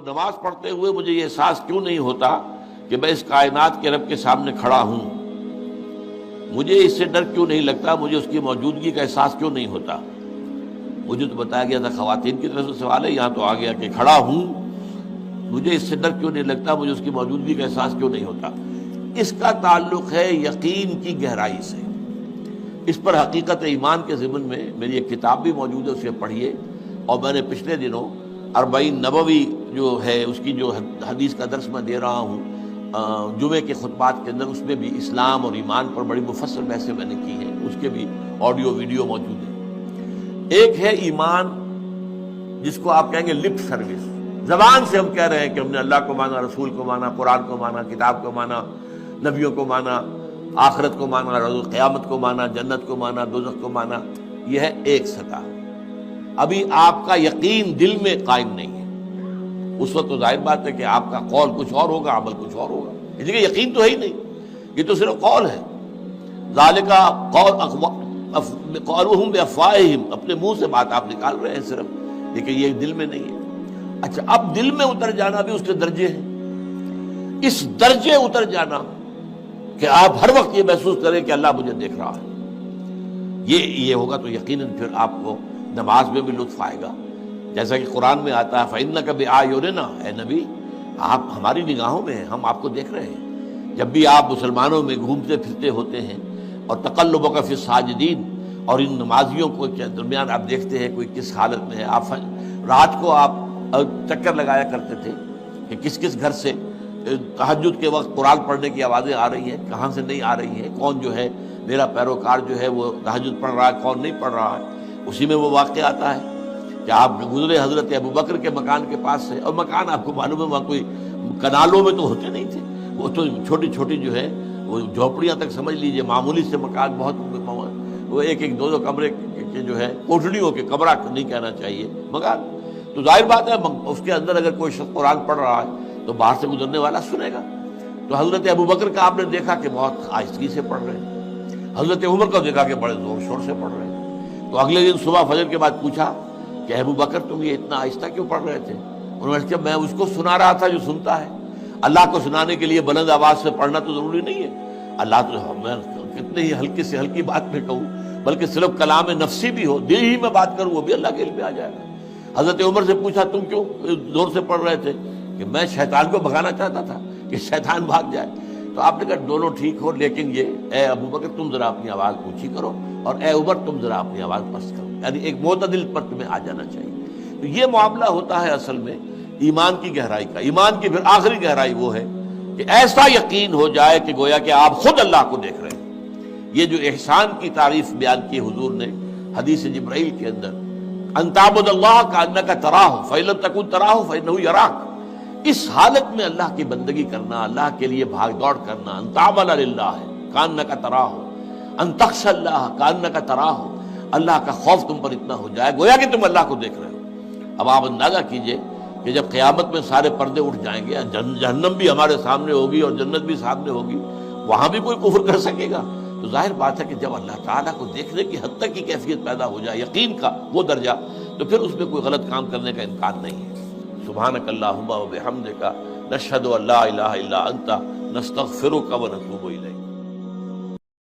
نماز پڑھتے ہوئے مجھے یہ احساس کیوں نہیں ہوتا کہ میں اس کائنات کے رب کے سامنے کھڑا ہوں؟ مجھے اس سے ڈر کیوں نہیں لگتا؟ مجھے اس کی موجودگی کا احساس کیوں نہیں ہوتا؟ مجھے تو بتایا گیا تھا خواتین کی طرف سے سوال ہے، یہاں تو آ گیا کہ کھڑا ہوں، مجھے اس سے ڈر کیوں نہیں لگتا؟ مجھے اس کی موجودگی کا احساس کیوں نہیں ہوتا؟ اس کا تعلق ہے یقین کی گہرائی سے۔ اس پر حقیقت ایمان کے ضمن میں میری ایک کتاب بھی موجود ہے، اسے پڑھیے۔ اور میں نے پچھلے دنوں 40 نبوی جو ہے اس کی جو حدیث کا درس میں دے رہا ہوں جمعے کے خطبات کے اندر، اس میں بھی اسلام اور ایمان پر بڑی مفصل بحثیں میں نے کی ہیں، اس کے بھی آڈیو ویڈیو موجود ہیں۔ ایک ہے ایمان جس کو آپ کہیں گے لپ سروس، زبان سے ہم کہہ رہے ہیں کہ ہم نے اللہ کو مانا، رسول کو مانا، قرآن کو مانا، کتاب کو مانا، نبیوں کو مانا، آخرت کو مانا، روز قیامت کو مانا، جنت کو مانا، دوزخ کو مانا۔ یہ ہے ایک سطح۔ ابھی آپ کا یقین دل میں قائم نہیں ہے۔ اس وقت تو ظاہر بات ہے کہ آپ کا قول کچھ اور ہوگا، عمل کچھ اور ہوگا، اس لیے یقین تو ہے ہی نہیں، یہ تو صرف قول ہے۔ ذالک قولہم بافواہہم، اپنے منہ سے بات آپ نکال رہے ہیں صرف، لیکن یہ دل میں نہیں ہے۔ اچھا، اب دل میں اتر جانا بھی اس کے درجے ہیں۔ اس درجے اتر جانا کہ آپ ہر وقت یہ محسوس کریں کہ اللہ مجھے دیکھ رہا ہے، یہ ہوگا تو یقیناً پھر آپ کو نماز میں بھی لطف آئے گا، جیسا کہ قرآن میں آتا ہے فَإِنَّكَ بِأَعْيُنِنَا، اے نبی آپ ہماری نگاہوں میں ہیں، ہم آپ کو دیکھ رہے ہیں۔ جب بھی آپ مسلمانوں میں گھومتے پھرتے ہوتے ہیں اور تقلبک فی الساجدین، اور ان نمازیوں کو کے درمیان آپ دیکھتے ہیں کوئی کس حالت میں ہے۔ آپ رات کو آپ چکر لگایا کرتے تھے کہ کس کس گھر سے تہجد کے وقت قرآن پڑھنے کی آوازیں آ رہی ہیں، کہاں سے نہیں آ رہی ہیں، کون جو ہے میرا پیروکار جو ہے وہ تہجد پڑھ رہا ہے، کون نہیں پڑھ رہا ہے۔ اسی میں وہ واقعہ آتا ہے کہ آپ گزرے حضرت ابوبکر کے مکان کے پاس سے، اور مکان آپ کو معلوم ہے وہاں کوئی کنالوں میں تو ہوتے نہیں تھے، وہ تو چھوٹی چھوٹی جو ہے وہ جھوپڑیاں تک سمجھ لیجئے، معمولی سے مکان، بہت وہ ایک دو کمرے کے جو ہے کوٹڑیوں کے، کمرہ نہیں کہنا چاہیے، مکان۔ تو ظاہر بات ہے اس کے اندر اگر کوئی شخص قرآن پڑھ رہا ہے تو باہر سے گزرنے والا سنے گا۔ تو حضرت ابوبکر کا آپ نے دیکھا کہ بہت آہستگی سے پڑھ رہے ہیں، حضرت عمر کا دیکھا کہ بڑے زور شور سے پڑھ رہے ہیں۔ تو اگلے دن صبح فجر کے بعد پوچھا کہ ابوبکر تم یہ اتنا آہستہ کیوں پڑھ رہے تھے؟ انہوں نے کہا میں اس کو سنا رہا تھا جو سنتا ہے۔ اللہ کو سنانے کے لیے بلند آواز سے پڑھنا تو ضروری نہیں ہے، اللہ تو میں کتنے ہی ہلکی سے ہلکی بات میں کہوں، بلکہ صرف کلام نفسی بھی ہو، دل ہی میں بات کروں، وہ بھی اللہ کے علم میں آ جائے گا۔ حضرت عمر سے پوچھا تم کیوں زور سے پڑھ رہے تھے؟ کہ میں شیطان کو بھگانا چاہتا تھا کہ شیطان بھاگ جائے۔ تو آپ نے کہا دونوں ٹھیک ہو، لیکن یہ اے ابوبکر تم ذرا اپنی آواز اونچی کرو، اور اے عمر تم ذرا اپنی آواز پست کرو، یعنی ایک معتدل پر تمہیں آ جانا چاہیے۔ تو یہ معاملہ ہوتا ہے اصل میں ایمان کی گہرائی کا۔ ایمان کی پھر آخری گہرائی وہ ہے کہ ایسا یقین ہو جائے کہ گویا کہ آپ خود اللہ کو دیکھ رہے ہیں۔ یہ جو احسان کی تعریف بیان کی حضور نے حدیث جبرائیل کے اندر، ان تعبد اللہ کانک تراہ فإن لم تکن تراہ فإنہ یراک، اس حالت میں اللہ کی بندگی کرنا، اللہ کے لیے بھاگ دوڑ کرنا، ان تعمل للہ کانک تراہ، ان تخشى اللہ کانک تراہ، اللہ کا خوف تم پر اتنا ہو جائے گویا کہ تم اللہ کو دیکھ رہے ہو۔ اب آپ اندازہ کیجئے کہ جب قیامت میں سارے پردے اٹھ جائیں گے، جہنم بھی ہمارے سامنے ہوگی اور جنت بھی سامنے ہوگی، وہاں بھی کوئی کفر کر سکے گا؟ تو ظاہر بات ہے کہ جب اللہ تعالیٰ کو دیکھنے کی حد تک کی کیفیت پیدا ہو جائے، یقین کا وہ درجہ، تو پھر اس میں کوئی غلط کام کرنے کا امکان نہیں ہے۔ سبحانک اللہم و بحمدک، نشہد ان لا الہ الا انت، نستغفرک و نتوب الیک۔